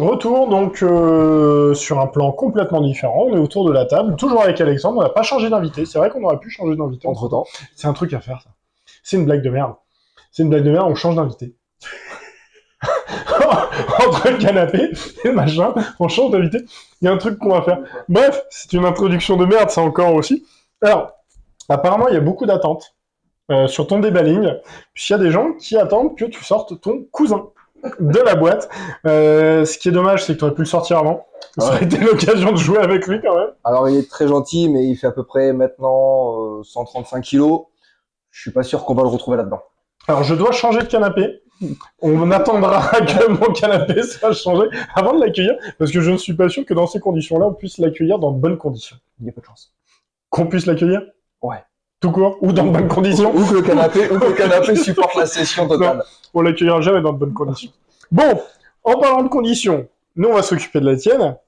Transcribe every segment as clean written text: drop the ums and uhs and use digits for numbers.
Retour donc sur un plan complètement différent. On est autour de la table, toujours avec Alexandre. On n'a pas changé d'invité. C'est vrai qu'on aurait pu changer d'invité Entre-temps. C'est un truc à faire, ça. C'est une blague de merde. C'est une blague de merde. On change d'invité. Entre le canapé et le machin, on change d'invité. Il y a un truc qu'on va faire. Bref, c'est une introduction de merde, ça encore aussi. Alors, apparemment, il y a beaucoup d'attentes sur ton déballing, puisqu'il y a des gens qui attendent que tu sortes ton cousin de la boîte. Ce qui est dommage, c'est que tu aurais pu le sortir avant. Ça aurait été l'occasion de jouer avec lui quand même. Alors, il est très gentil, mais il fait à peu près maintenant 135 kilos. Je suis pas sûr qu'on va le retrouver là-dedans. Alors, je dois changer de canapé. On attendra que mon canapé soit changé avant de l'accueillir, parce que je ne suis pas sûr que dans ces conditions-là, on puisse l'accueillir dans de bonnes conditions. Il y a peu de chance. Qu'on puisse l'accueillir ? Ouais. Tout court ? Ou dans de bonnes conditions ? Ou que le canapé supporte la session totale. Non, on l'accueillera jamais dans de bonnes conditions. Bon, en parlant de conditions, nous on va s'occuper de la tienne.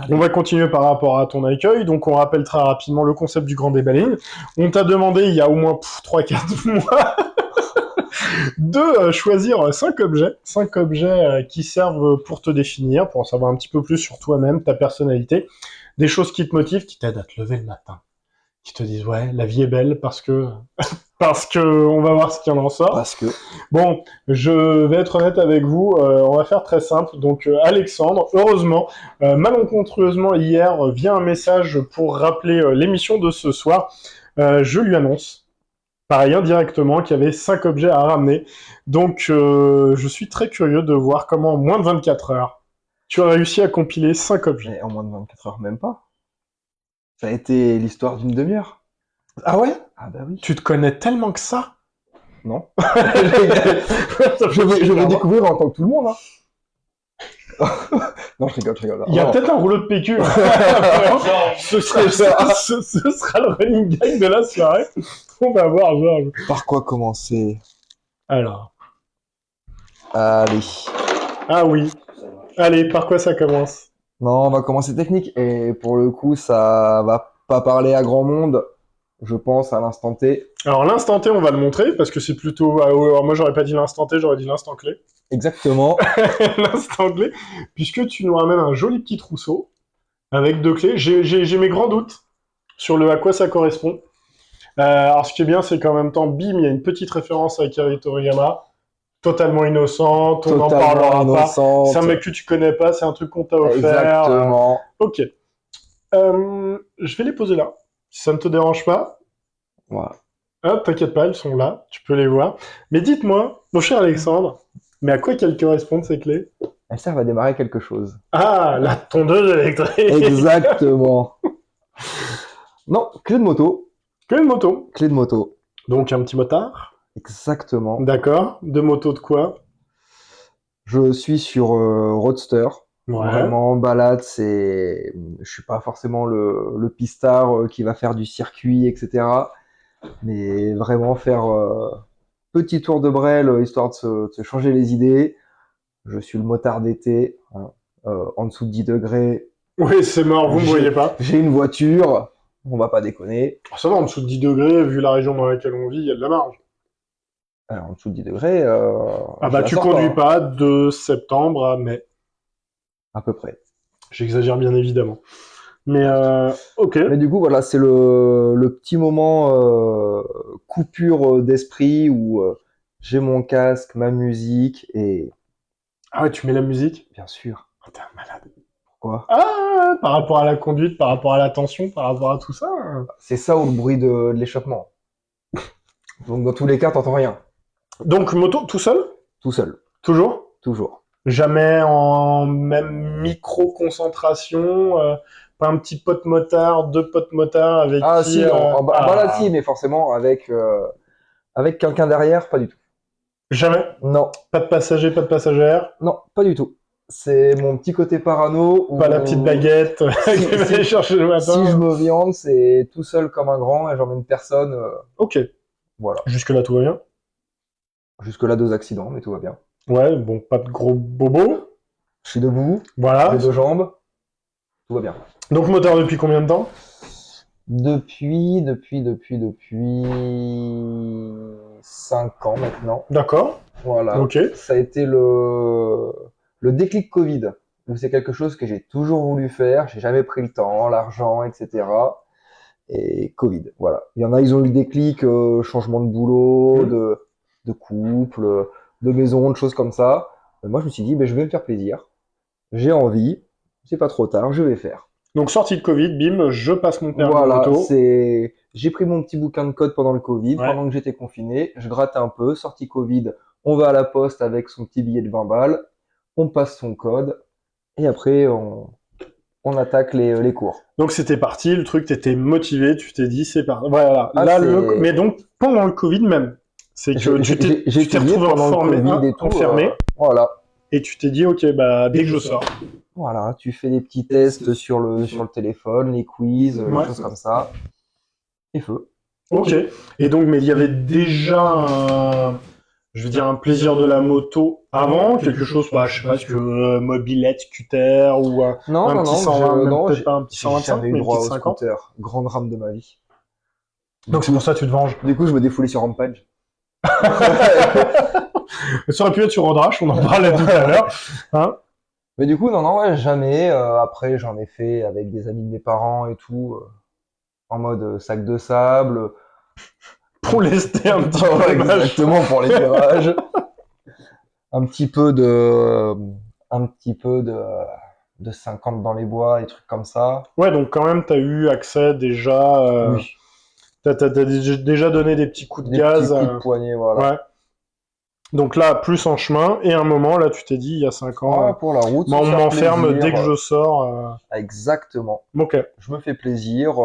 On va continuer par rapport à ton accueil, donc on rappelle très rapidement le concept du grand déballing. On t'a demandé il y a au moins 3-4 mois de choisir 5 objets qui servent pour te définir, pour en savoir un petit peu plus sur toi-même, ta personnalité, des choses qui te motivent, qui t'aident à te lever le matin, qui te disent ouais, la vie est belle parce que on va voir ce qu'il y en sort. Parce que Bon, je vais être honnête avec vous, on va faire très simple. Donc Alexandre, heureusement, malencontreusement hier vient un message pour rappeler l'émission de ce soir. Je lui annonce, pareil indirectement, qu'il y avait 5 objets à ramener. Donc je suis très curieux de voir comment en moins de 24 heures, tu as réussi à compiler 5 objets. mais en moins de 24 heures, même pas. Ça a été l'histoire d'une demi-heure. Ah ouais ? Ah bah oui. Tu te connais tellement que ça ? Non. Je vais découvrir en tant que tout le monde. Hein. Non, je rigole. Il y a peut-être un rouleau de PQ. ce sera le running gag de la soirée. On va voir, Georges. Par quoi commencer? Alors. Allez. Ah oui. Allez, par quoi ça commence? Non, on va commencer technique. Et pour le coup, ça va pas parler à grand monde, je pense, à l'instant T. Alors, l'instant T, on va le montrer, parce que c'est plutôt... Alors, moi, j'aurais pas dit l'instant T, j'aurais dit l'instant clé. Exactement. L'instant clé, puisque tu nous ramènes un joli petit trousseau, avec 2 clés. J'ai mes grands doutes sur le à quoi ça correspond. Alors, ce qui est bien, c'est qu'en même temps, bim, il y a une petite référence à Akira Toriyama, totalement innocente, on n'en parlera pas. C'est un mec que tu connais pas, c'est un truc qu'on t'a offert. Exactement. Ok. Je vais les poser là, si ça ne te dérange pas. Voilà. Hop, t'inquiète pas, elles sont là, tu peux les voir. Mais dites-moi, mon cher Alexandre, mais à quoi qu'elles correspondent ces clés? Elles servent à démarrer quelque chose. Ah, la tondeuse électrique. Exactement. Non, clé de moto. Clé de moto. Clé de moto. Donc un petit motard. Exactement. D'accord. De moto de quoi? Je suis sur Roadster. Ouais. Vraiment balade, je suis pas forcément le pistard qui va faire du circuit, etc. Mais vraiment faire petit tour de Brel, histoire de se changer les idées. Je suis le motard d'été, hein, en dessous de 10 degrés. Oui, c'est mort, vous me voyez pas. J'ai une voiture, on va pas déconner. Ça va, en dessous de 10 degrés, vu la région dans laquelle on vit, il y a de la marge. Alors, en dessous de 10 degrés, Ah bah tu conduis pas de septembre à mai. À peu près. J'exagère bien évidemment. Mais ok. Mais du coup, voilà, c'est le petit moment coupure d'esprit où j'ai mon casque, ma musique et... Ah ouais, tu mets la musique? Bien sûr. Oh, t'es un malade. Pourquoi? Ah, par rapport à la conduite, par rapport à la tension, par rapport à tout ça. C'est ça ou le bruit de l'échappement. Donc dans tous les cas, t'entends rien. Donc moto, tout seul? Tout seul. Toujours? Toujours. Jamais en même micro-concentration, pas un petit pote motard, 2 potes motards avec Ah qui... si, en balade si, mais forcément avec quelqu'un derrière, pas du tout. Jamais? Non. Pas de passager, pas de passagère? Non, pas du tout. C'est mon petit côté parano. Pas la petite baguette qui va aller chercher le matin? Si je me viande, c'est tout seul comme un grand et j'emmène personne. Ok. Voilà. Jusque-là, tout va bien? Jusque-là, 2 accidents, mais tout va bien. Ouais, bon, pas de gros bobos. Je suis debout, Voilà. j'ai 2 jambes, tout va bien. Donc moteur depuis combien de temps? Depuis 5 ans maintenant. D'accord. Voilà. Ok. Ça a été le déclic Covid. où c'est quelque chose que j'ai toujours voulu faire, j'ai jamais pris le temps, l'argent, etc. Et Covid, voilà. Il y en a, ils ont eu le déclic, changement de boulot, Mhm. de couple, de maison, de choses comme ça. Moi, je me suis dit, ben, je vais me faire plaisir. J'ai envie, c'est pas trop tard, je vais faire. Donc, sortie de Covid, bim, je passe mon permis Voilà, moto. j'ai pris mon petit bouquin de code pendant le Covid, Ouais. pendant que j'étais confiné, je grattais un peu, sortie Covid, on va à la poste avec son petit billet de 20 balles, on passe son code, et après, on attaque les cours. Donc, c'était parti, le truc, t'étais motivé, tu t'es dit, c'est parti. Voilà. Ah, Là, mais donc, pendant le Covid même, c'est que j'ai tu t'es étudié retrouvé pendant le Covid et tout, enfermé, voilà. et tu t'es dit, ok, bah, dès que je sors. Voilà, tu fais des petits tests sur le téléphone, les quiz, les Ouais. choses comme ça, et feu. Ok. Et donc, mais il y avait déjà je veux dire, un plaisir de la moto avant, quelque chose, bah, je sais pas, ce que mobilette, scooter, ou Non, un non, petit non, 120, même non, peut-être pas un petit j'ai 125, jamais eu mais une droit petite au 50. scooter. Grand drame de ma vie. Donc c'est pour ça que tu te venges. Du coup, je me défoulais sur Rampage. Ça aurait pu être sur Rodrache, on en parlait tout à l'heure. Hein. Mais du coup, non, non, ouais, jamais. Après, j'en ai fait avec des amis de mes parents et tout, en mode sac de sable. Pour lester un petit Ouais, peu le machin. exactement, pour les virages. Un petit peu un petit peu de 50 dans les bois, et trucs comme ça. Ouais, donc quand même, t'as eu accès déjà, Oui, t'as déjà donné des petits coups de des petits gaz. coups de poignet, voilà. Ouais. Donc là, plus en chemin, et un moment, là, tu t'es dit, il y a 5 ans, Ah, pour la route, moi, se on faire m'enferme dès plaisir. que je sors. Exactement. Ok. Je me fais plaisir.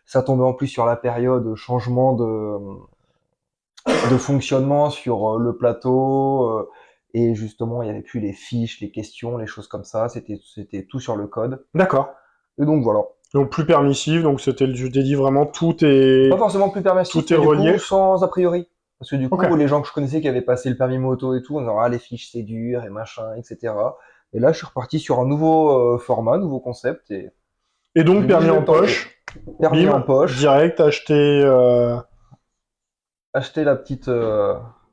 Ça tombait en plus sur la période changement de fonctionnement sur le plateau. Et justement, il n'y avait plus les fiches, les questions, les choses comme ça. C'était tout sur le code. D'accord. Et donc voilà. Donc plus permissif, donc je t'ai dit vraiment Pas forcément plus permissif, tout est mais du coup, relié. sans a priori. Parce que du Ok. coup, les gens que je connaissais qui avaient passé le permis moto et tout, on disait, ah, les fiches, c'est dur et machin, etc. Et là, je suis reparti sur un nouveau format, nouveau concept. Et Et je donc me dis, permis je vais en le tenter. poche, Permis en bim, poche, direct, acheté. acheter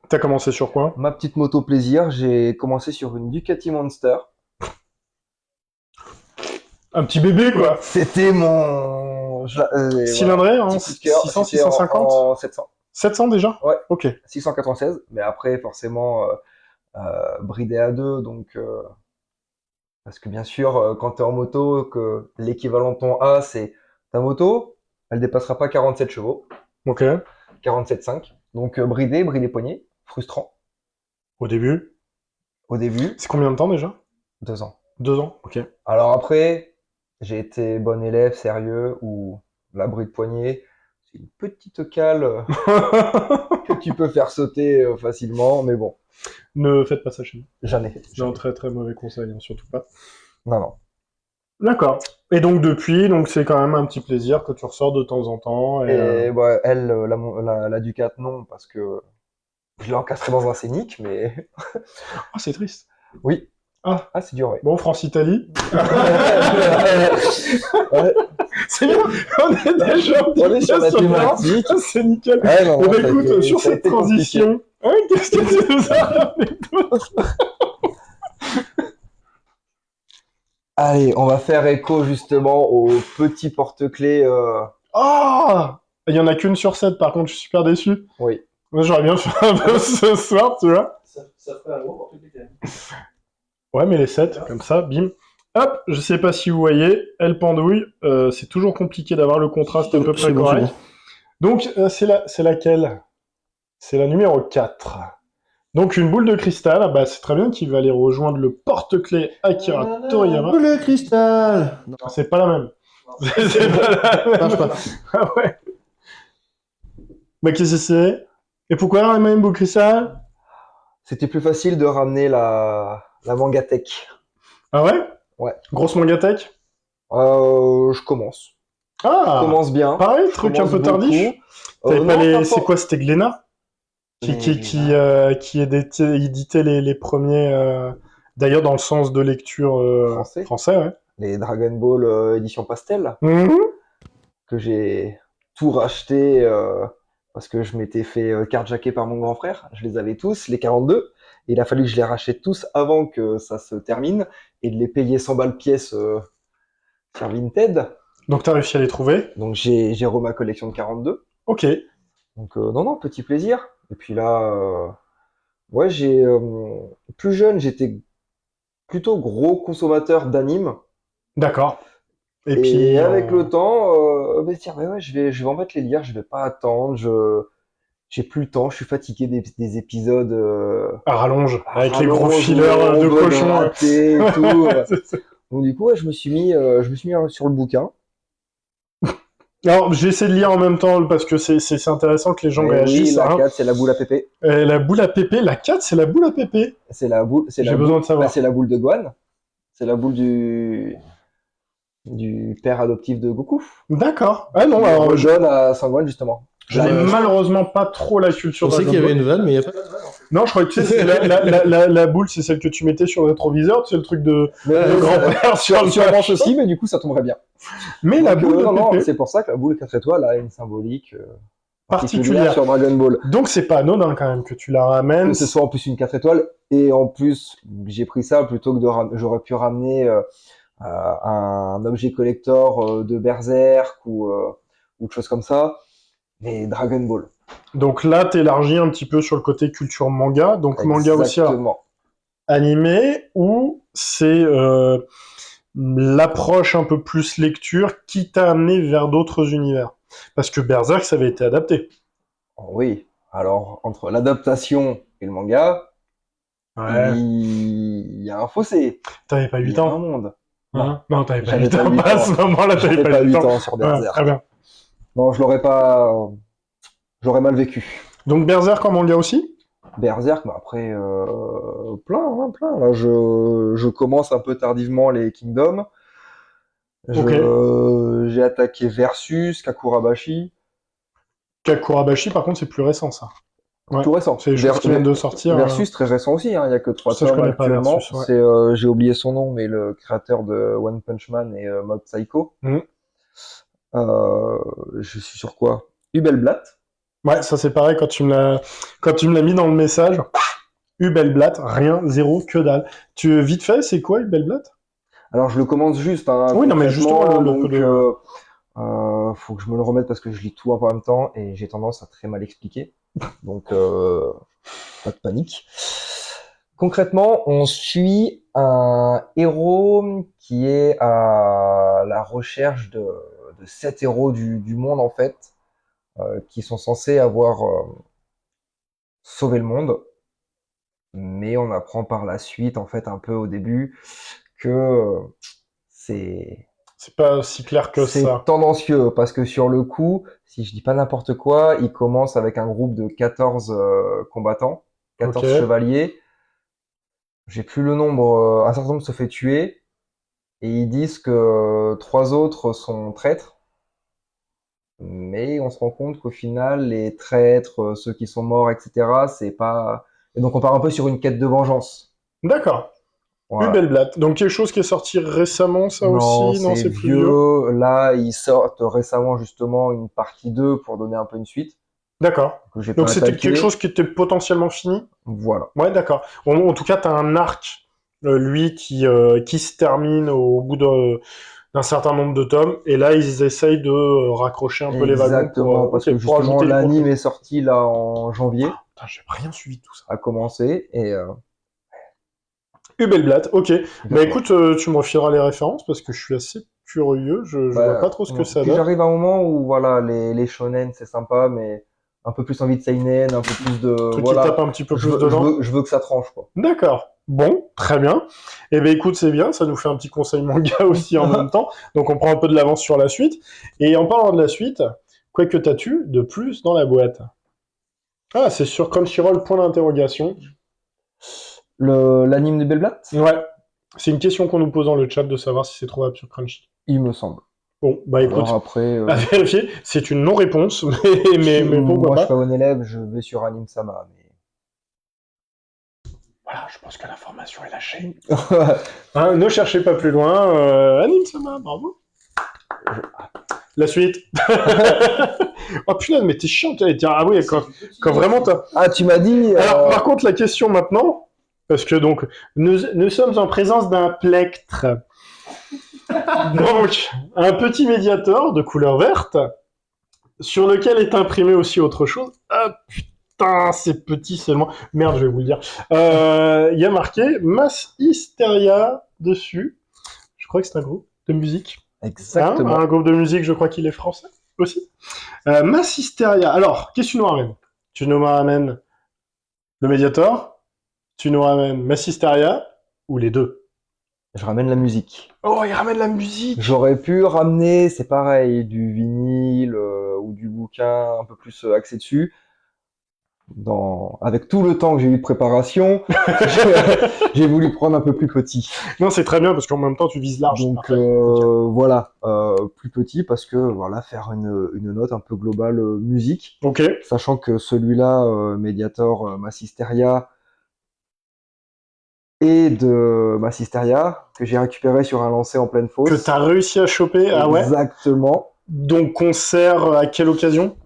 T'as commencé sur quoi? ma petite moto plaisir. J'ai commencé sur une Ducati Monster. Un petit bébé quoi. C'était voilà, Cylindré en petit coup de cœur. 600, C'était en, 650? en 700. 700 déjà? Ouais, Ok. 696. Mais après, forcément, bridé à deux. Donc, parce que bien sûr, quand tu es en moto, que l'équivalent de ton A, c'est ta moto, elle dépassera pas 47 chevaux. Ok. 47,5. Donc, bridé poignet. Frustrant Au début. au début. C'est combien de temps déjà? 2 ans. 2 ans. Ok. Alors après, j'ai été bon élève, sérieux, ou l'abri de poignet, c'est une petite cale que tu peux faire sauter facilement, mais bon, Ne faites pas ça chez nous. jamais. J'ai un très très mauvais conseil, hein, surtout pas. Non, non. D'accord. Et donc depuis, donc c'est quand même un petit plaisir que tu ressors de temps en temps. Et bah, elle, la Ducat, non, parce que je l'ai encastrée dans un scénic, mais Ah, c'est triste. oui. Ah, Ah, c'est dur, oui. bon, France-Italie. Ouais, C'est bien, on est déjà un petit on est sur peu la sur le thématique. plan. C'est nickel. Ouais, non, Eh non, ben ça a écoute, été- sur ça a cette été compliqué. transition, hein, qu'est-ce que tu nous as ramené d'autre? Allez, on va faire écho justement au petit porte-clés. Ah, il y en a qu'une sur 7, par contre, je suis super déçu. Oui. Moi, j'aurais bien fait un peu ce soir, tu vois. Ça ferait un gros porte-clés. Ouais, mais les 7, comme ça, bim. Hop, je sais pas si vous voyez, elle pendouille. C'est toujours compliqué d'avoir le contraste à peu près correct. Donc, c'est laquelle? C'est la numéro 4. Donc, une boule de cristal, bah, c'est très bien qu'il va aller rejoindre le porte-clés Akira Toriyama. Le cristal. Non, C'est pas la même. C'est pas la même. marche pas. Ah ouais. Bah, qu'est-ce que c'est? Et pourquoi la même boule de cristal? C'était plus facile de ramener la Mangatech. Ah ouais? Ouais. Grosse Mangatech? Je commence. Je Ah! commence bien. Pareil, Je truc un commence peu tardif. beaucoup. T'avais pas Non, les... pas C'est fort. quoi, c'était Glénat? Qui éditait les premiers... D'ailleurs, dans le sens de lecture Français. français, ouais. Les Dragon Ball édition pastel, Mhm. que j'ai tout racheté parce que je m'étais fait carjacker par mon grand frère. Je les avais tous, les 42. Et il a fallu que je les rachète tous avant que ça se termine et de les payer 100 balles pièce sur Vinted. Donc, t'as réussi à les trouver. Donc j'ai ma collection de 42. Ok. Donc non, petit plaisir. Et puis là, ouais, plus jeune, j'étais plutôt gros consommateur d'animes. D'accord. Et puis, avec le temps, dire, ouais, je vais en fait les lire, je vais pas attendre, j'ai plus le temps, je suis fatigué des épisodes à rallonge, à avec les gros rallonge, fillers en de mode cochon. raté et tout. C'est ça. Donc du coup, ouais, je me suis mis sur le bouquin. Alors, j'essaie de lire en même temps parce que c'est intéressant que les gens Mais oui, réagissent. la Hein. 4, c'est la boule à pépé. La boule à pépé, la 4, c'est la boule à pépé. J'ai besoin de savoir. C'est la boule de Gohan. C'est la boule du père adoptif de Goku. D'accord. Ah non, Il alors redonne à Sangohan, justement. je n'ai malheureusement pas trop la culture Je pensais qu'il y avait une vanne, mais il n'y a pas. Non, je crois que tu sais, la boule, c'est celle que tu mettais sur le rétroviseur, c'est le truc de grand-père sur le Sûrement aussi, mais du coup, ça tomberait bien. Mais la Donc, boule à non, pépé, c'est pour ça que la boule 4 étoiles a une symbolique particulière. sur Dragon Ball. Donc c'est pas anodin quand même que tu la ramènes. Que ce soit en plus une 4 étoiles, et en plus, j'ai pris ça plutôt que j'aurais pu ramener un objet collector de Berserk ou de choses comme ça, mais Dragon Ball. Donc là, t'élargis un petit peu sur le côté culture manga. Donc manga aussi, alors, Exactement. animé, ou c'est l'approche un peu plus lecture qui t'a amené vers d'autres univers. Parce que Berserk, ça avait été adapté. Oh oui. Alors, entre l'adaptation et le manga, Ouais. il y a un fossé. T'avais pas Il 8 y a un ans monde. hein. Non, t'avais pas J'avais 8 pas ans. 8 À ans. ce moment-là, J'avais pas 8 ans sur Ouais, Berserk. très bien. Non, je l'aurais pas. J'aurais mal vécu. Donc Berserk en manga aussi? Berserk, mais après, plein. Là, je commence un peu tardivement les Kingdoms. J'ai attaqué Versus, Kakurabashi. Kakurabashi, par contre, c'est plus récent, ça. Ouais. Tout récent. C'est les choses qui viennent de sortir. Versus, très récent aussi, hein. Il y a que 3 Ça, je tomes connais pas, actuellement. Versus, ouais. C'est, j'ai oublié son nom, mais le créateur de One Punch Man et Mob Psycho. Mhm. Je suis sur quoi? Hubelblatt. Ouais, ça c'est pareil quand tu me l'as mis dans le message. Hubelblatt, rien, zéro, que dalle. Vite fait, c'est quoi Hubelblatt? Alors je le commence juste, hein, Oui, non, mais concrètement, justement, donc, faut que je me le remette parce que je lis tout un peu en même temps et j'ai tendance à très mal expliquer. Donc pas de panique. Concrètement, on suit un héros qui est à la recherche de 7 héros du monde en fait, qui sont censés avoir sauvé le monde. Mais on apprend par la suite, en fait, un peu au début, que c'est pas aussi clair que ça. tendancieux, parce que sur le coup, si je dis pas n'importe quoi, il commence avec un groupe de 14 combattants, 14 chevaliers. J'ai plus le nombre, un certain nombre se fait tuer, et ils disent que 3 autres sont traîtres. Mais on se rend compte qu'au final, les traîtres, ceux qui sont morts, etc., c'est pas... Et donc on part un peu sur une quête de vengeance. D'accord. Voilà. Hubelblatt. Donc quelque chose qui est sorti récemment, ça aussi? Non, c'est plus vieux. Là, ils sortent récemment justement une partie 2 pour donner un peu une suite. D'accord. Donc c'était quelque chose qui était potentiellement fini? Voilà. Ouais, d'accord. En tout cas, t'as un arc, lui, qui se termine au bout d'un certain nombre de tomes, et là, ils essayent de raccrocher un peu les wagons. Exactement, parce que justement, l'anime est sorti là en janvier. Oh, putain, j'ai rien suivi de tout ça. A commencé, et... Hubelblatt, ok. Bah écoute, tu me refileras les références, parce que je suis assez curieux, je vois pas trop ce que ça donne. J'arrive à un moment où, voilà, les shonen, c'est sympa, mais un peu plus envie de seinen, un peu plus de... Truc voilà. qui tape un petit peu plus dedans. Je veux que ça tranche, quoi. D'accord. Bon, très bien. Eh ben écoute, c'est bien, ça nous fait un petit conseil manga aussi en même temps. Donc on prend un peu de l'avance sur la suite. Et en parlant de la suite, quoi que t'as-tu de plus dans la boîte? Ah, c'est sur Crunchyroll, point d'interrogation. L'anime de Hubelblatt? Ouais. C'est une question qu'on nous pose dans le chat de savoir si c'est trouvable sur Crunchy. Il me semble. Bon, bah écoute, alors après, à vérifier, c'est une non-réponse, mais pourquoi moi, pas. je suis pas bon élève, je vais sur Anime Sama, mais... Voilà, je pense que l'information est lâchée. Hein, ne cherchez pas plus loin. Anime Sama, bravo. La suite. Oh putain, mais t'es chiant. Ah oui, quand vraiment t'as... Ah, tu m'as dit... Alors, par contre, la question maintenant, parce que donc nous sommes en présence d'un plectre. Donc, un petit médiator de couleur verte, sur lequel est imprimé aussi autre chose. Ah putain, c'est petit seulement. Merde, je vais vous le dire. Il y a marqué Mass Hysteria dessus. Je crois que c'est un groupe de musique. Exactement. Un groupe de musique, je crois qu'il est français aussi. Mass Hysteria. Alors, qu'est-ce que tu nous ramènes? Tu nous ramènes le Mediator, tu nous ramènes Mass Hysteria, ou les deux? Je ramène la musique. Oh, il ramène la musique. J'aurais pu ramener, c'est pareil, du vinyle ou du bouquin un peu plus axé dessus. Avec tout le temps que j'ai eu de préparation, j'ai voulu prendre un peu plus petit. Non, c'est très bien parce qu'en même temps, tu vises large. Donc voilà, plus petit parce que voilà, faire une note un peu globale musique, Ok. sachant que celui-là, Mediator Mass Hysteria, et de Mass Hysteria, que j'ai récupéré sur un lancer en pleine fosse. Que t'as réussi à choper, ah ouais? Exactement. Donc, concert à quelle occasion?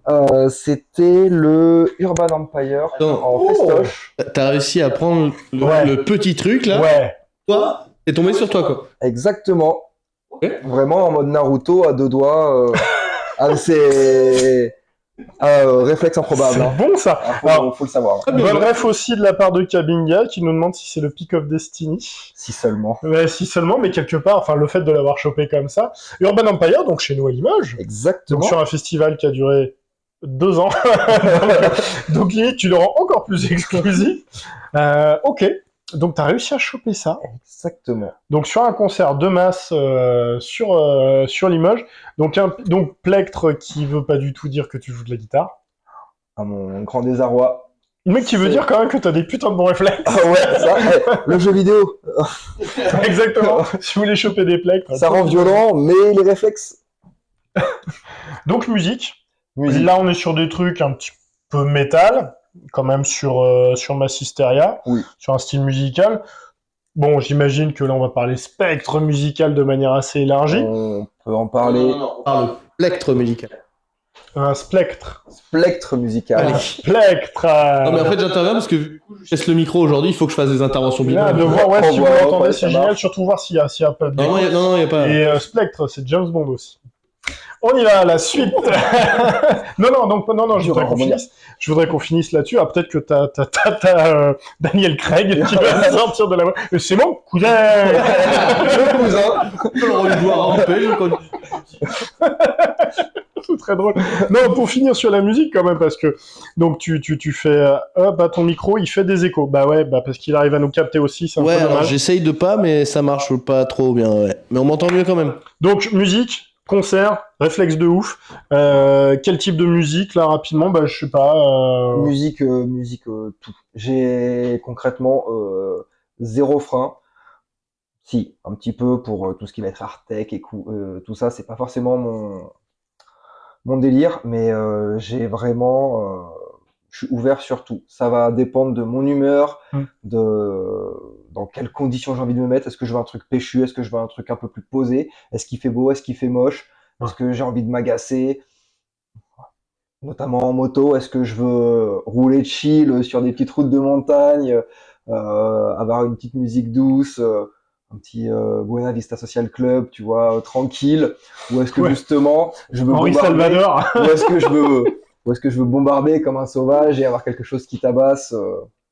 C'était le Urban Empire en festoche. T'as réussi à prendre le petit truc là. Ouais. Toi, t'es tombé sur toi quoi. Exactement. Ok. Vraiment en mode Naruto à deux doigts. C'est réflexe improbable. C'est Hein. bon ça. Faut le savoir. Ah, bien Bonne joué. ref aussi de la part de Kabinga qui nous demande si c'est le Peak of Destiny. Si seulement. Ouais, si seulement, mais quelque part, enfin le fait de l'avoir chopé comme ça. Urban Empire, donc chez nous à Limoges, Exactement. donc sur un festival qui a duré 2 ans. donc limite, tu le rends encore plus exclusif. Ok, donc t'as réussi à choper ça. Exactement. Donc sur un concert de masse sur Limoges, donc plectre qui veut pas du tout dire que tu joues de la guitare. À mon grand désarroi. Le mec qui veut dire quand même que t'as des putains de bons réflexes. Ah ouais, ça, le jeu vidéo, Exactement. Si vous voulez choper des plectres. ça rend violent, mais les réflexes. Donc musique. Musique. Là on est sur des trucs un petit peu métal, quand même sur Mass Hysteria, Oui. sur un style musical. Bon, j'imagine que là on va parler spectre musical de manière assez élargie. On peut en parler. On parle plectre musical. Un spectre. Spectre musical. Allez. Spectre. Non mais en fait j'interviens parce que vu que je laisse le micro aujourd'hui, il faut que je fasse des interventions Là, bilingues. de voir ouais, si vous Ouais, l'entendez, ouais, c'est ça génial, marche. surtout voir s'il y a pas de Non, il y a pas. Et Spectre, c'est James Bond aussi. On y va, la suite. non, je voudrais qu'on finisse là-dessus. Ah, peut-être que t'as Daniel Craig qui va sortir de la voix. Mais c'est mon cousin. Le cousin. Je peux le revoir en paix, je connais. C'est très drôle. Non, pour finir sur la musique quand même, parce que donc tu fais ton micro, il fait des échos. Bah ouais, parce qu'il arrive à nous capter aussi, c'est un Ouais, peu alors dommage. j'essaye de pas, mais ça marche pas trop bien, ouais. Mais on m'entend mieux quand même. Donc musique, concert, réflexe de ouf. Quel type de musique là rapidement? Bah je sais pas. Musique, tout. J'ai concrètement zéro frein. Si, un petit peu pour tout ce qui va être art tech et tout ça, c'est pas forcément mon délire, mais j'ai vraiment, je suis ouvert sur tout. Ça va dépendre de mon humeur, dans quelles conditions j'ai envie de me mettre. Est-ce que je veux un truc péchu? Est-ce que je veux un truc un peu plus posé? Est-ce qu'il fait beau? Est-ce qu'il fait moche? Est-ce que j'ai envie de m'agacer? Notamment en moto, est-ce que je veux rouler chill sur des petites routes de montagne, avoir une petite musique douce, un petit Buena Vista Social Club, tu vois, tranquille, ou est-ce que Ouais. justement je veux Henri bombarder, Salvador. ou est-ce que je veux bombarder comme un sauvage et avoir quelque chose qui tabasse.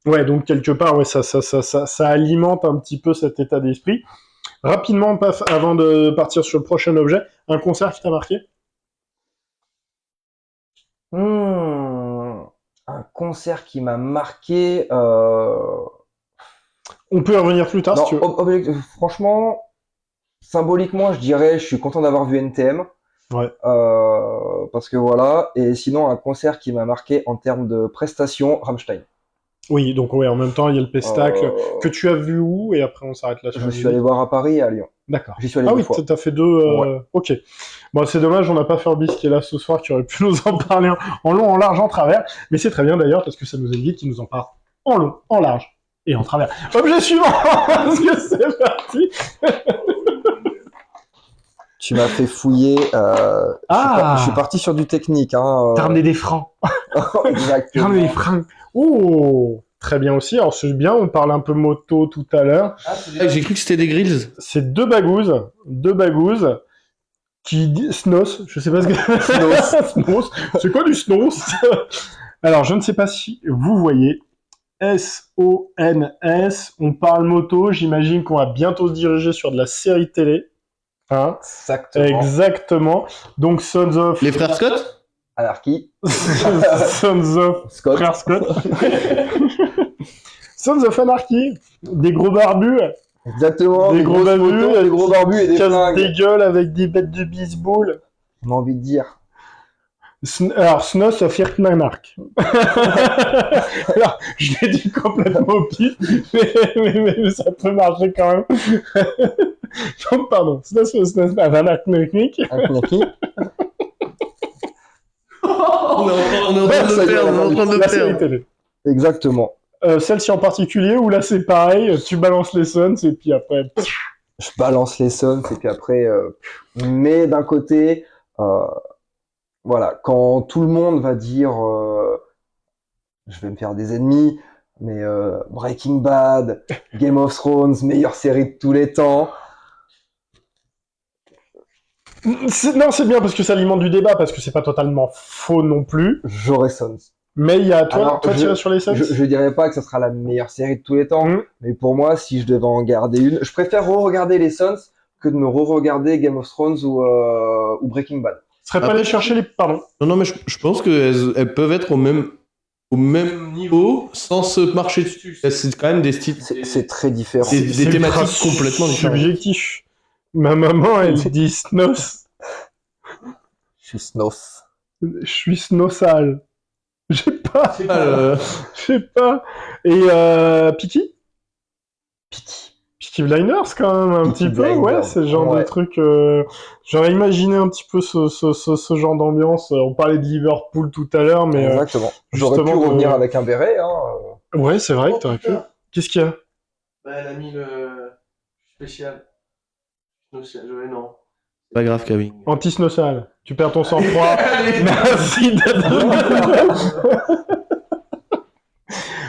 Ouais, donc quelque part, ouais, ça alimente un petit peu cet état d'esprit. Rapidement, paf, avant de partir sur le prochain objet, un concert qui t'a marqué? Un concert qui m'a marqué. On peut y revenir plus tard Non, si tu veux. franchement, symboliquement, je dirais, je suis content d'avoir vu NTM. Ouais. Parce que voilà. Et sinon, un concert qui m'a marqué en termes de prestations, Rammstein. Oui, donc ouais, en même temps, il y a le pestacle que tu as vu où, et après on s'arrête là sur Je la suis musique. allé voir à Paris et à Lyon. D'accord. J'y suis allé Ah deux oui, fois. t'as fait deux. Ouais. Ok. Bon, c'est dommage, on n'a pas Furbis qui est là ce soir, qui aurait pu nous en parler en long, en large, en travers. Mais c'est très bien d'ailleurs, parce que ça nous évite qu'il nous en parle en long, en large et en travers. Objet suivant, parce que c'est parti. Tu m'as fait fouiller. Je suis parti sur du technique. Hein, T'as ramené des francs. T'as Exactement. ramené des francs. Oh. très bien aussi. Alors c'est bien, on parle un peu moto tout à l'heure. J'ai cru que c'était des grills. C'est deux bagouzes Snos, je sais pas ce que Snos. C'est quoi du Snos? Alors, je ne sais pas si vous voyez. SONS, on parle moto, j'imagine qu'on va bientôt se diriger sur de la série télé. Hein? Exactement. Donc, Sons of... Les frères Scott? Anarchy. Sons of... Scott. Frères Scott. Sons of Anarchy. Des gros barbus. Exactement. Des gros barbus, des gros barbus et des cassent flingues. des gueules avec des bêtes de baseball. On a envie de dire. Alors, Snos of Irkmanark. Alors, je l'ai dit complètement au pif, mais ça peut marcher quand même. Donc, pardon. Snos of Anark. On est en train de le perdre, on est en train de le La série perdre. télé. Exactement. Celle-ci en particulier, où là c'est pareil, tu balances les sons et puis après... Je balance les sons et puis après... Mais d'un côté... Voilà, quand tout le monde va dire je vais me faire des ennemis, mais Breaking Bad, Game of Thrones, meilleure série de tous les temps. Non, c'est bien parce que ça alimente du débat, parce que c'est pas totalement faux non plus. J'aurais Sons. Mais il y a toi, Alors, tiré sur les sons. Je dirais pas que ça sera la meilleure série de tous les temps, mais pour moi, si je devais en garder une, je préfère re-regarder les Sons que de me re-regarder Game of Thrones ou Breaking Bad. Serait pas allé chercher les... Pardon. Non, mais je pense qu'elles peuvent être au même niveau sans se marcher dessus. C'est quand même des styles. C'est très différent. C'est des thématiques complètement différentes. Subjectif. Ma maman, elle dit snos. Je suis snof. Je suis snosal. J'ai pas. Ah, Je sais pas. Et Peaky Peaky Blinders quand même, un Peaky petit peu. Blinders. Ouais, c'est le genre de Ouais. truc... J'aurais imaginé un petit peu ce genre d'ambiance. On parlait de Liverpool tout à l'heure, mais... Exactement. J'aurais pu justement, revenir avec un béret. Hein. Ouais, c'est vrai que t'aurais pu. Qu'est-ce qu'il y a? Bah, elle a mis le spécial. Non. c'est pas grave, Kevin. Anti-snosal. Tu perds ton sang-froid. Merci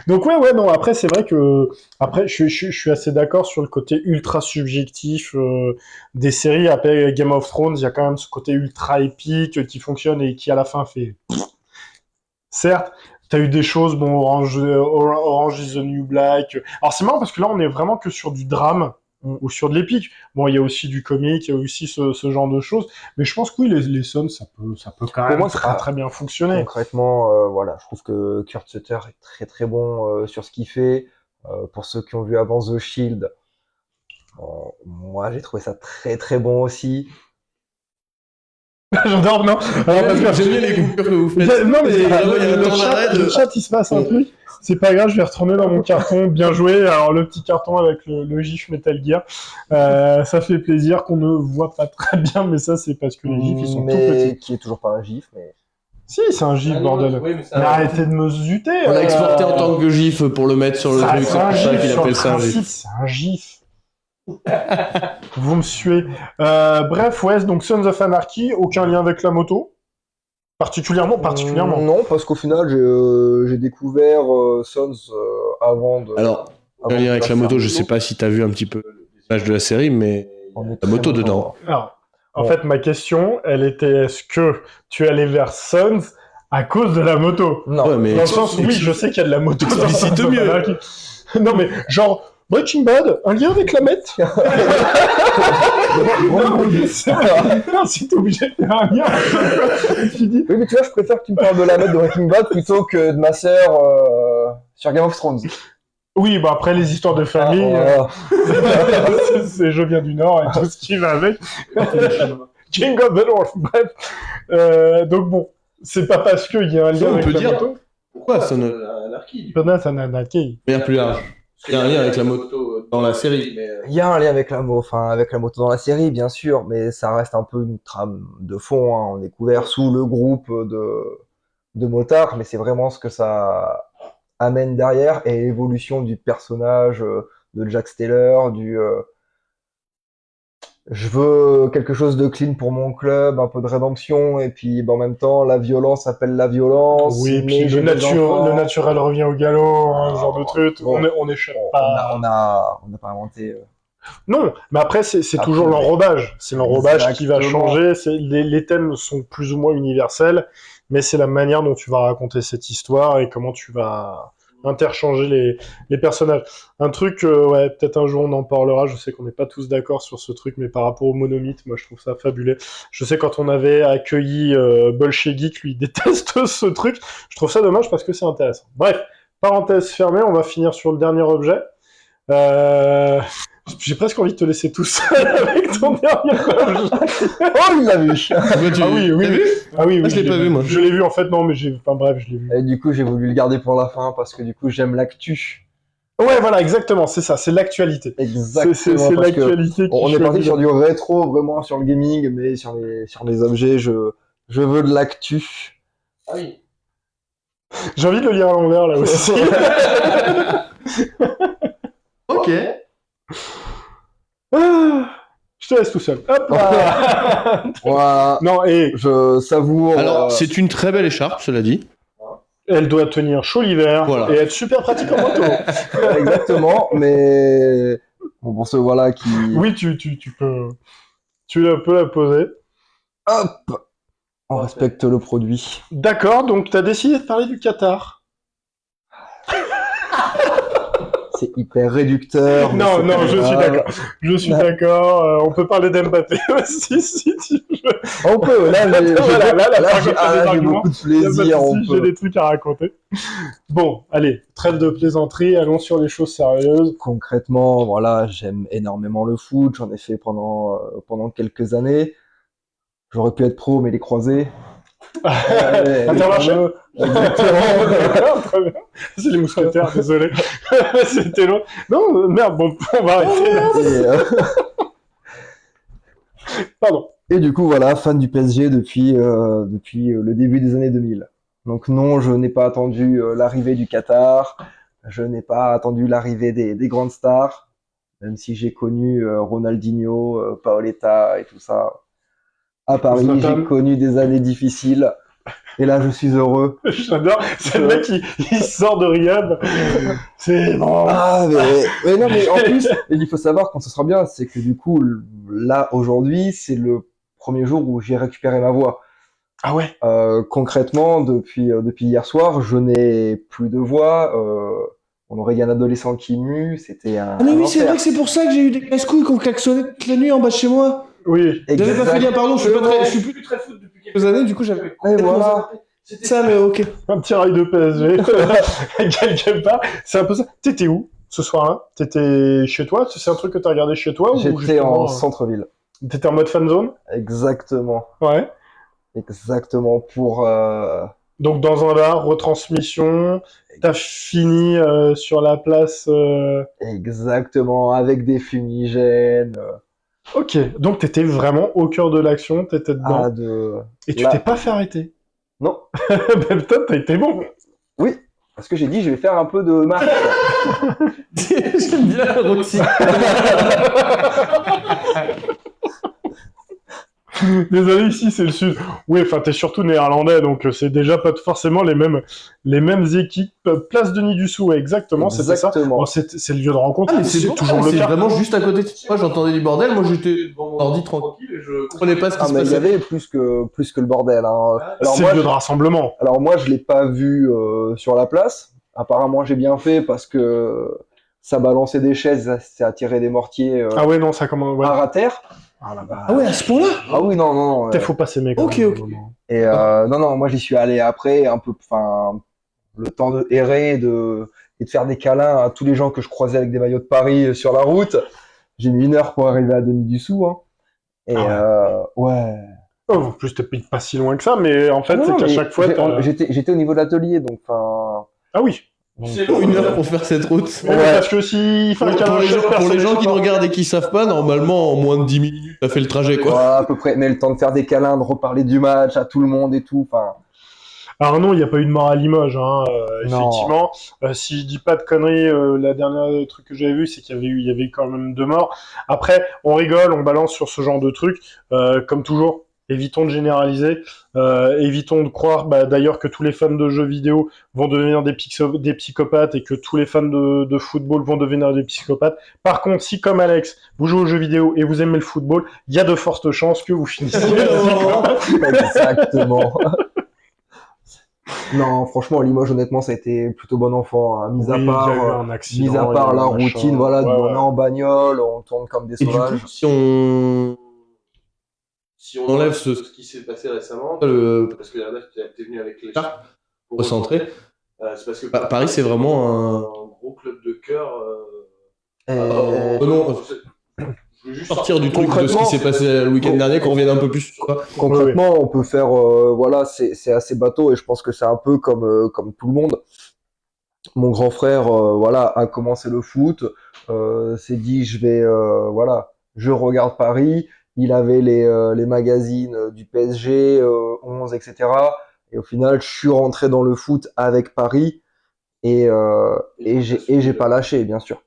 Donc ouais, non, après, c'est vrai que... Après, je suis assez d'accord sur le côté ultra subjectif des séries. Après Game of Thrones, il y a quand même ce côté ultra épique qui fonctionne et qui, à la fin, fait... Certes, t'as eu des choses, bon, Orange is the New Black... Alors, c'est marrant parce que là, on est vraiment que sur du drame ou sur de l'épique. Bon, il y a aussi du comique, il y a aussi ce genre de choses. Mais je pense que oui, les Sons, ça peut quand même moi, c'est très, pas- très bien fonctionner. Concrètement, voilà, je trouve que Kurt Sutter est très très bon sur ce qu'il fait. Pour ceux qui ont vu avant The Shield, moi j'ai trouvé ça très très bon aussi. J'adore, non? Alors, parce que- J'aime bien les coupures que vous faites. Non, mais Il y a un temps d'arrêt de- le chat, il se passe un truc. C'est pas grave, je vais retourner dans mon carton. Bien joué. Alors, le petit carton avec le gif Metal Gear. Ça fait plaisir qu'on ne voit pas très bien, mais ça, c'est parce que les gifs, ils sont tout petits. Mais qui est toujours pas un gif, mais Si, c'est un gif, bordel. Oui, mais Mais arrêtez de me zuter. On l'a exporté en tant que gif pour le mettre sur le truc. C'est C'est un pour ça gif, qu'il sur appelle le ça un principe, gif. c'est un gif. Vous me suez. Bref, ouais, donc Sons of Anarchy, aucun lien avec la moto. Particulièrement. Non, parce qu'au final j'ai découvert Sons avant de. Alors, un lien avec la moto, je sais pas si t'as vu un petit peu l'image de la série, mais On est la moto très dedans. Alors, en Ouais. fait, ma question, elle était, est-ce que tu es allé vers Sons à cause de la moto? Non. Ouais, mais Dans le sens, oui, je sais qu'il y a de la moto. dans Explicite Sons of mieux. Anarchy. Non, mais genre, Breaking Bad, un lien avec la Met? Non, si t'es obligé de faire un lien. Tu dis, Oui, mais tu vois, je préfère que tu me parles de la meute de Breaking Bad plutôt que de ma sœur sur Game of Thrones. oui, bah après les histoires de famille, Voilà. c'est Je viens du Nord et tout ce qui va avec. King of the North, bref. Donc bon, c'est pas parce qu'il y a un lien Ça, on avec peut la dire. moto. Pourquoi ça ne. Anarchy. Pendant ça n'a qui. De manière plus large. Il y a un lien avec la moto dans la série. Mais, Il y a un lien avec avec la moto dans la série, bien sûr, mais ça reste un peu une trame de fond. Hein. On est couvert sous le groupe de motards, mais c'est vraiment ce que ça amène derrière et l'évolution du personnage de Jack Steller, je veux quelque chose de clean pour mon club, un peu de rédemption, et puis en même temps, la violence appelle la violence. Oui, mais puis j'ai le des enfants. naturel revient au galop, hein, ce genre de truc. Bon. On échappe On pas. n'a pas inventé. Non, mais après, c'est Après, toujours l'enrobage. C'est l'enrobage qui va Exactement. changer. Les thèmes sont plus ou moins universels, mais c'est la manière dont tu vas raconter cette histoire et comment tu vas interchanger les personnages. Un truc, ouais, peut-être un jour on en parlera. Je sais qu'on n'est pas tous d'accord sur ce truc, mais par rapport au monomythe, moi je trouve ça fabuleux. Je sais quand on avait accueilli Bolchegeek, lui il déteste ce truc. Je trouve ça dommage parce que c'est intéressant. Bref, parenthèse fermée, on va finir sur le dernier objet. J'ai presque envie de te laisser tout seul avec ton dernier objet. Oh, il l'a vu. Ah oui, oui. T'as vu Ah oui, oui. je l'ai pas vu, moi. Je l'ai vu en fait, non, mais enfin bref, je l'ai vu. Et du coup, j'ai voulu le garder pour la fin parce que du coup, j'aime l'actu. Ouais, voilà, exactement, c'est ça, c'est l'actualité. Exactement. C'est parce que l'actualité qui on est parti choisit. sur du rétro, vraiment sur le gaming, mais sur les objets, je veux de l'actu. Ah oui. J'ai envie de le lire à l'envers là aussi. Ok. Ah, je te laisse tout seul. Hop là. Voilà. Non, et Je savoure. Alors, c'est une très belle écharpe, cela dit. elle doit tenir chaud l'hiver Voilà. et être super pratique en moto. Exactement, mais bon, pour ceux voilà qui. Oui, tu peux. Tu peux la poser. Hop, on respecte le produit. D'accord, donc t'as décidé de parler du Qatar. C'est hyper réducteur. mais Non, c'est non, pas je suis grave. d'accord. Je suis d'accord. On peut parler d'Mbappé aussi, si tu veux. On peut. Là, j'ai Voilà, là, j'ai des arguments. beaucoup de Y a pas de plaisir. On souci, j'ai peut. des trucs à raconter. Bon, allez, trêve de plaisanterie, allons sur les choses sérieuses. Concrètement, voilà, j'aime énormément le foot. J'en ai fait pendant quelques années. J'aurais pu être pro, mais les croisés. Intermarché. Exactement. D'accord, très bien. C'est les mousquetaires, désolé. C'était long. Non, merde, bon, on va arrêter. Pardon. Et du coup, voilà, fan du PSG depuis le début des années 2000. Donc non, je n'ai pas attendu l'arrivée du Qatar, je n'ai pas attendu l'arrivée des grandes stars, même si j'ai connu Ronaldinho, Paoletta et tout ça. À Paris, Zlatan. j'ai connu des années difficiles, et là, je suis heureux. J'adore. C'est le mec il sort de Riyad. C'est bon. Ah, mais non, mais en plus, il faut savoir quand ce sera bien, c'est que du coup, là, aujourd'hui, c'est le premier jour où j'ai récupéré ma voix. Ah ouais. Concrètement, depuis hier soir, je n'ai plus de voix. On aurait eu un adolescent qui mue, c'était un. Ah mais un oui, c'est enfer. vrai que c'est pour ça que j'ai eu des casse-couilles qu'on klaxonnait toute la nuit en bas de chez moi. Oui. J'avais pas fait lien, pardon, je suis plus plus très foot depuis quelques années, du coup j'avais Et voilà. C'était ça, mais ok. Un petit rail de PSG. Quelque part. C'est un peu ça. T'étais où ce soir-là? T'étais chez toi? C'est un truc que t'as regardé chez toi? Ou J'étais justement, en centre-ville. T'étais en mode fan zone? Exactement. Ouais. Exactement. Pour. Donc dans un bar, retransmission, t'as fini sur la place. Exactement. Avec des fumigènes. Ok, donc t'étais vraiment au cœur de l'action, t'étais dedans, Ah, de. et tu là. t'es pas fait arrêter. Non. Ben putain, t'as été bon. Oui. Parce que j'ai dit, je vais faire un peu de marche. J'aime bien Roxy. Désolé, ici c'est le sud. Oui, enfin t'es surtout néerlandais, donc c'est déjà pas forcément les mêmes équipes. Place Denis-Dessous, ouais, exactement, c'était ça. Exactement. Bon, c'est le lieu de rencontre, Ah mais c'est toujours le c'est cas. vraiment juste à côté de moi, j'entendais du bordel, moi j'étais devant mon ordi tranquille et je comprenais pas ce qui Ah, se mais il y passait. avait plus que le bordel. Hein. C'est moi, le lieu de rassemblement. Alors moi, je l'ai pas vu sur la place. Apparemment, j'ai bien fait parce que ça balançait des chaises, ça attirait des mortiers Ah ouais, non, ça comment... Ouais. à terre. Ah là bas. Ah ouais, à ce point-là. Ah oui, non, non. Peut-être faut pas s'aimer. quand Ok, même, ok. au moment. Et non, moi, j'y suis allé après, un peu, enfin, le temps de errer et de faire des câlins à tous les gens que je croisais avec des maillots de Paris sur la route. J'ai mis 1 heure pour arriver à Denis-Dessous. Hein. Et ouais. Oh, en plus, t'es pas si loin que ça, mais en fait, Ah non, c'est qu'à mais chaque fois, j'étais au niveau de l'atelier, donc enfin. Ah oui. C'est Pour 1 heure pour faire cette route. Ouais, parce que s'il fallait Pour les gens, personne pour les gens qui n'est nous regardent et qui savent pas, normalement en moins de 10 minutes, t'as fait le trajet quoi. Voilà, à peu près. Mais le temps de faire des câlins, de reparler du match à tout le monde et tout. Enfin. Alors non, il n'y a pas eu de mort à Limoges, hein, Non. effectivement. Si je dis pas de conneries, la dernière truc que j'avais vu, c'est qu'il y avait quand même 2 morts. Après, on rigole, on balance sur ce genre de trucs. Comme toujours, évitons de généraliser. Évitons de croire, d'ailleurs, que tous les fans de jeux vidéo vont devenir des psychopathes et que tous les fans de football vont devenir des psychopathes. Par contre, si comme Alex, vous jouez aux jeux vidéo et vous aimez le football, il y a de fortes chances que vous finissiez. Exactement. Non, franchement, Limoges, honnêtement, ça a été plutôt bon enfant, hein. Oui, il y a eu un accident, Mis à il y a part eu la un machin. routine, voilà, Ouais, on ouais. est en bagnole, on tourne comme des Et du sauvages. coup, si on enlève ce ce qui s'est passé récemment, le parce que Yardas, t'es venu avec les Ah, pour recentré, c'est parce que Paris, c'est vraiment un gros club de cœur. non, Je veux juste sortir du truc de ce Concrètement- qui s'est passé le week-end dernier, qu'on revienne un peu plus sur ça. Concrètement, on peut faire, voilà, c'est assez bateau et je pense que c'est un peu comme tout le monde. Mon grand frère, voilà, a commencé le foot, s'est dit voilà, je regarde Paris. Il avait les magazines du PSG, 11, etc. Et au final, je suis rentré dans le foot avec Paris et j'ai pas lâché, bien sûr.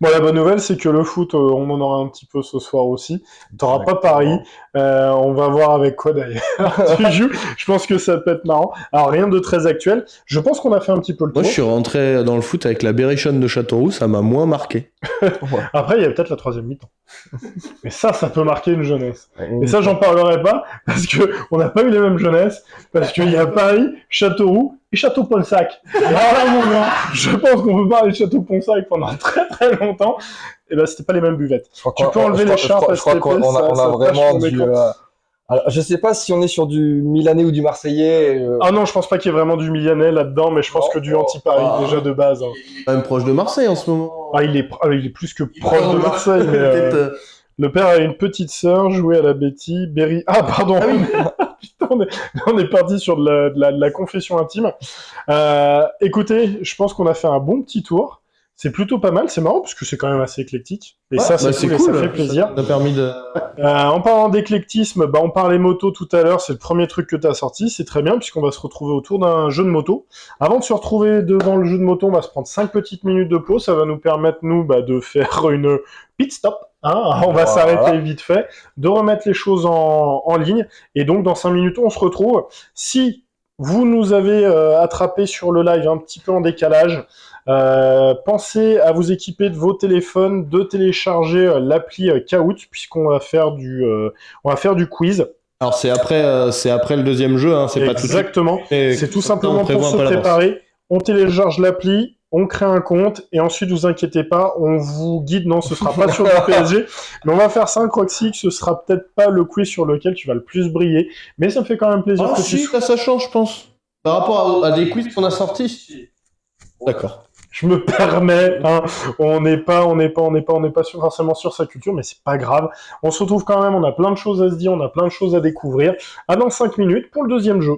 Bon, la bonne nouvelle, c'est que le foot, on en aura un petit peu ce soir aussi. T'auras pas Paris. On va voir avec quoi d'ailleurs tu joues. Je pense que ça peut être marrant. Alors, rien de très actuel. Je pense qu'on a fait un petit peu le tour. Moi, je suis rentré dans le foot avec la Berrichonne de Châteauroux, ça m'a moins marqué. Après, il y a peut-être la 3e mi-temps. Mais ça peut marquer une jeunesse. Ouais. Et ça, j'en parlerai pas, parce que on n'a pas eu les mêmes jeunesses, parce qu'il y a Paris, Châteauroux et Château-Ponsac. Alors là, mon grand, je pense qu'on peut parler de Château-Ponsac pendant très très longtemps. Et ben, c'était pas les mêmes buvettes. Tu peux enlever les charpes à Je crois STP, qu'on ça a tâche vraiment ton dû. écran. Alors, je sais pas si on est sur du Milanais ou du Marseillais. Ah non, je pense pas qu'il y ait vraiment du Milanais là-dedans, mais je pense que du anti-Paris, Ah. déjà de base. Hein. Même proche de Marseille en ce moment. Ah, il est plus que proche de Marseille, mais... Peut-être, Le père a une petite sœur, jouait à la Betty, Berry... Ah, pardon. Putain, on est parti sur de la confession intime. Écoutez, je pense qu'on a fait un bon petit tour. C'est plutôt pas mal, c'est marrant, parce que c'est quand même assez éclectique. Et ça, c'est cool, et ça fait plaisir. Ça a permis de... En parlant d'éclectisme, on parlait moto tout à l'heure, c'est le premier truc que tu as sorti, c'est très bien, puisqu'on va se retrouver autour d'un jeu de moto. Avant de se retrouver devant le jeu de moto, on va se prendre 5 petites minutes de pause, ça va nous permettre, nous, de faire une pit stop. Hein, on va s'arrêter vite fait, de remettre les choses en ligne, et donc dans 5 minutes, on se retrouve. Si vous nous avez attrapé sur le live un petit peu en décalage, pensez à vous équiper de vos téléphones, de télécharger l'appli Kahoot, puisqu'on va faire du quiz. Alors c'est après le deuxième jeu, hein, c'est pas tout de suite. Exactement. Mais C'est tout simplement on pour prévoit se un peu à l'avance. préparer. On télécharge l'appli, on crée un compte, et ensuite, vous inquiétez pas, on vous guide. Non, ce sera pas sur le PSG, mais on va faire 5 Roxy, que ce sera peut-être pas le quiz sur lequel tu vas le plus briller, mais ça me fait quand même plaisir Ah que si, tu... ça change, je pense. Par rapport à des quiz qu'on a sortis. D'accord. Je me permets, hein, on n'est pas forcément sur sa culture, mais c'est pas grave. On se retrouve quand même, on a plein de choses à se dire, on a plein de choses à découvrir. À dans 5 minutes pour le deuxième jeu.